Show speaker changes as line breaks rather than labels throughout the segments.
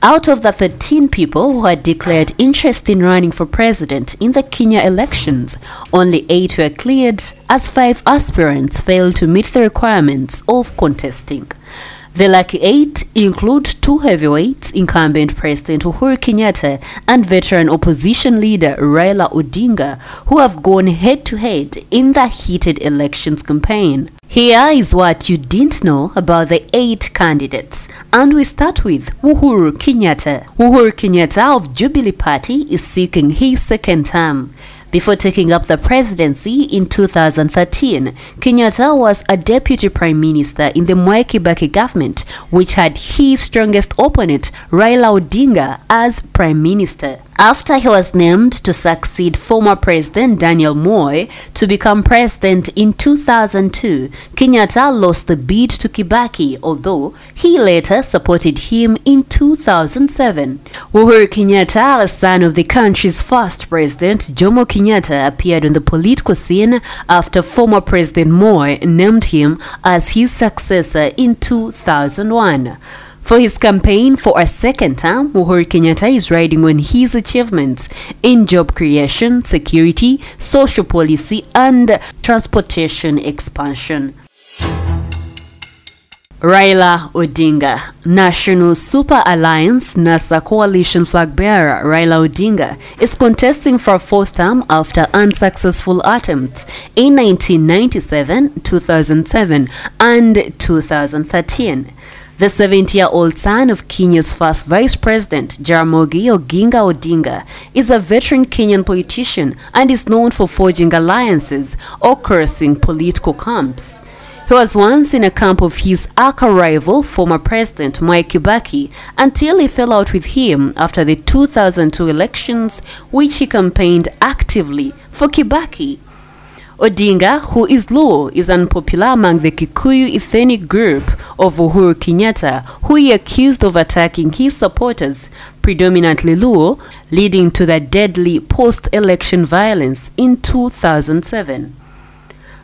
Out of the 13 people who had declared interest in running for president in the Kenya elections, only 8 were cleared, as 5 aspirants failed to meet the requirements of contesting. The lucky 8 include 2 heavyweights, incumbent President Uhuru Kenyatta and veteran opposition leader Raila Odinga, who have gone head-to-head in the heated elections campaign. Here is what you didn't know about the 8 candidates, and we start with Uhuru Kenyatta. Uhuru Kenyatta of Jubilee Party is seeking his second term. Before taking up the presidency in 2013, Kenyatta was a deputy prime minister in the Mwai Kibaki government, which had his strongest opponent, Raila Odinga, as prime minister. After he was named to succeed former President Daniel Moi to become president in 2002, Kenyatta lost the bid to Kibaki, although he later supported him in 2007. Uhuru Kenyatta, the son of the country's first president, Jomo Kenyatta, appeared on the political scene after former President Moi named him as his successor in 2001. For his campaign for a second term, Uhuru Kenyatta is riding on his achievements in job creation, security, social policy, and transportation expansion. Raila Odinga. National Super Alliance NASA coalition flag bearer Raila Odinga is contesting for a 4th term after unsuccessful attempts in 1997, 2007, and 2013. The 70-year-old son of Kenya's first vice president, Jaramogi Oginga Odinga, is a veteran Kenyan politician and is known for forging alliances or crossing political camps. He was once in a camp of his arch-rival, former President Mwai Kibaki, until he fell out with him after the 2002 elections, which he campaigned actively for Kibaki. Odinga, who is Luo, is unpopular among the Kikuyu ethnic group of Uhuru Kenyatta, who he accused of attacking his supporters, predominantly Luo, leading to the deadly post-election violence in 2007.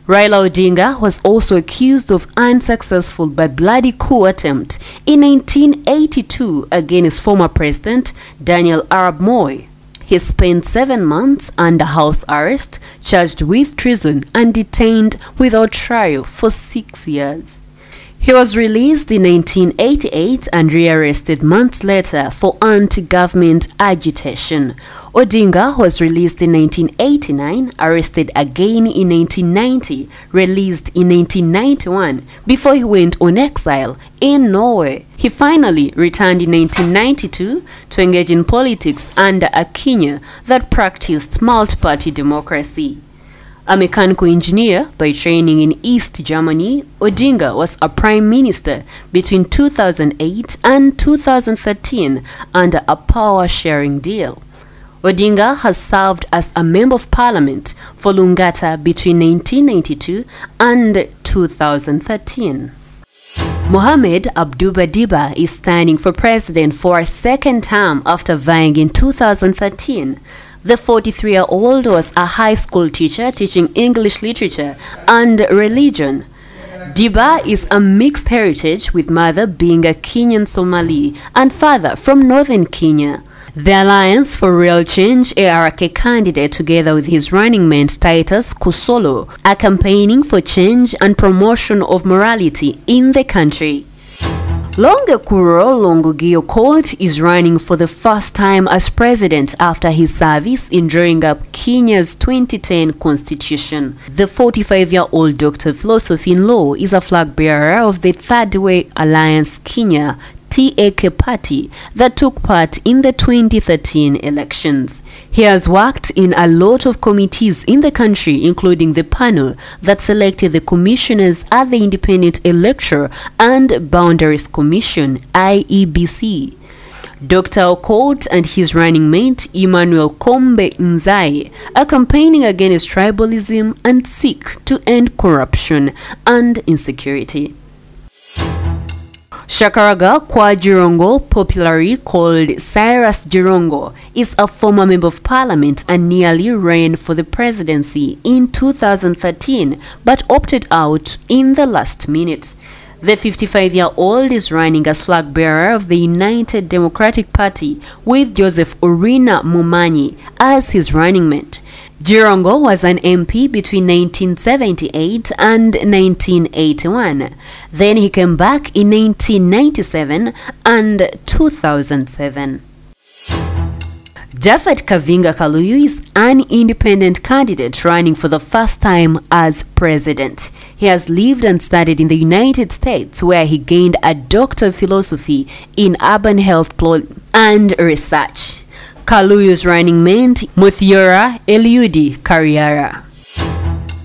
Raila Odinga was also accused of unsuccessful but bloody coup attempt in 1982 against former President Daniel Arap Moi. He spent 7 months under house arrest, charged with treason, and detained without trial for 6 years. He was released in 1988 and rearrested months later for anti-government agitation. Odinga was released in 1989, arrested again in 1990, released in 1991 before he went on exile in Norway. He finally returned in 1992 to engage in politics under a Kenya that practiced multi-party democracy. A mechanical engineer by training in East Germany, Odinga was a prime minister between 2008 and 2013 under a power-sharing deal. Odinga has served as a member of parliament for Lungata between 1992 and 2013. Mohamed Abduba Diba is standing for president for a second term after vying in 2013. The 43-year-old was a high school teacher teaching English literature and religion. Diba is a mixed heritage, with mother being a Kenyan Somali and father from northern Kenya. The Alliance for Real Change ARK candidate, together with his running mate Titus Kusolo, are campaigning for change and promotion of morality in the country. Longekuro Longogio Court is running for the first time as president after his service in drawing up Kenya's 2010 constitution. The 45-year-old Dr. Philosophy in Law is a flag bearer of the Third Way Alliance Kenya TAK party that took part in the 2013 elections. He has worked in a lot of committees in the country, including the panel that selected the commissioners at the Independent Electoral and Boundaries Commission (IEBC). Dr. Okot and his running mate Emmanuel Kombe Nzai are campaigning against tribalism and seek to end corruption and insecurity. Shakaraga Kwa Jirongo, popularly called Cyrus Jirongo, is a former member of parliament and nearly ran for the presidency in 2013 but opted out in the last minute. The 55-year-old is running as flag bearer of the United Democratic Party with Joseph Orina Mumanyi as his running mate. Jirongo was an MP between 1978 and 1981. Then he came back in 1997 and 2007. Japhet Kavinga Kaluyu is an independent candidate running for the first time as president. He has lived and studied in the United States, where he gained a Doctor of Philosophy in Urban Health and Research. Kaluyu's running mate, Muthiora Eliudi Kariara.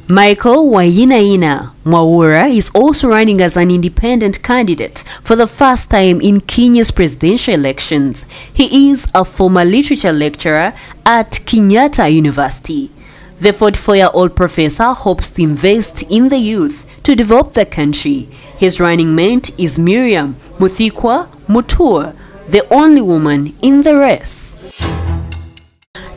Michael Wainaina Mwaura is also running as an independent candidate for the first time in Kenya's presidential elections. He is a former literature lecturer at Kenyatta University. The 44-year-old professor hopes to invest in the youth to develop the country. His running mate is Miriam Muthikwa Mutua, the only woman in the race.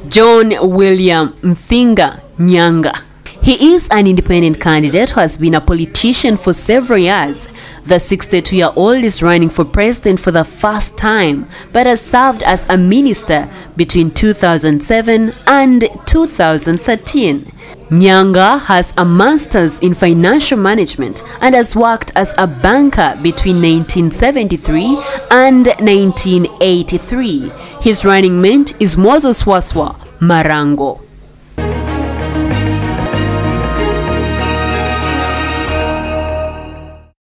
John William Mthinga Nyanga. He is an independent candidate who has been a politician for several years. The 62-year-old is running for president for the first time, but has served as a minister between 2007 and 2013. Nyanga has a master's in financial management and has worked as a banker between 1973 and 1983. His running mate is Moses Waswa Marango.